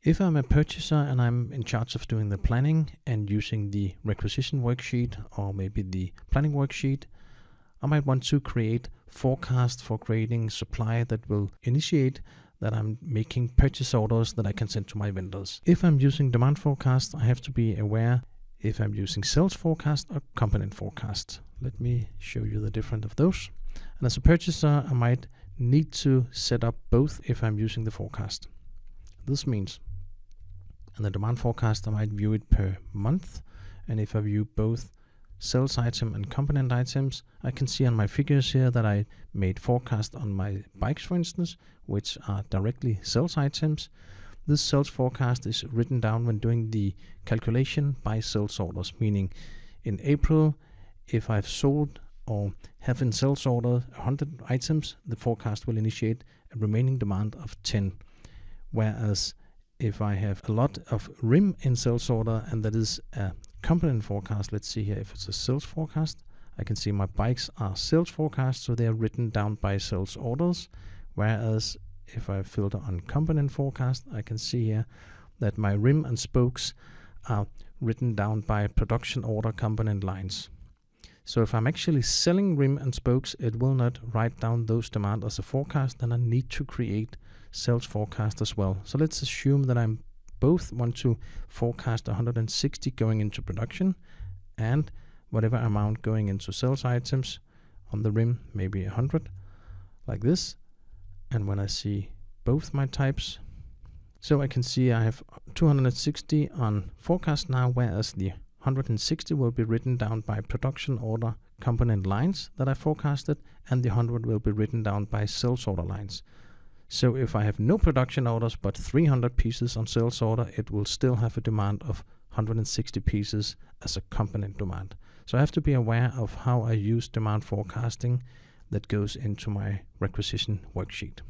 If I'm a purchaser and I'm in charge of doing the planning and using the requisition worksheet or maybe the planning worksheet, I might want to create forecast for creating supply that will initiate that I'm making purchase orders that I can send to my vendors. If I'm using demand forecast, I have to be aware if I'm using sales forecast or component forecast. Let me show you the difference of those. And as a purchaser, I might need to set up both if I'm using the forecast. This means in the demand forecast, I might view it per month. And if I view both sales item and component items, I can see on my figures here that I made forecast on my bikes, for instance, which are directly sales items. This sales forecast is written down when doing the calculation by sales orders, meaning in April, if I've sold or have in sales order 100 items, the forecast will initiate a remaining demand of 10. Whereas if I have a lot of RIM in sales order and that is a component forecast, let's see here if it's a sales forecast, I can see my bikes are sales forecast, so they are written down by sales orders. Whereas if I filter on component forecast, I can see here that my RIM and spokes are written down by production order component lines. So if I'm actually selling RIM and spokes, it will not write down those demands as a forecast, and I need to create sales forecast as well. So let's assume that I'm both want to forecast 160 going into production and whatever amount going into sales items on the RIM, maybe 100 like this. And when I see both my types, so I can see I have 260 on forecast now, whereas the 160 will be written down by production order component lines that I forecasted, and the 100 will be written down by sales order lines. So if I have no production orders but 300 pieces on sales order, it will still have a demand of 160 pieces as a component demand. So I have to be aware of how I use demand forecasting that goes into my requisition worksheet.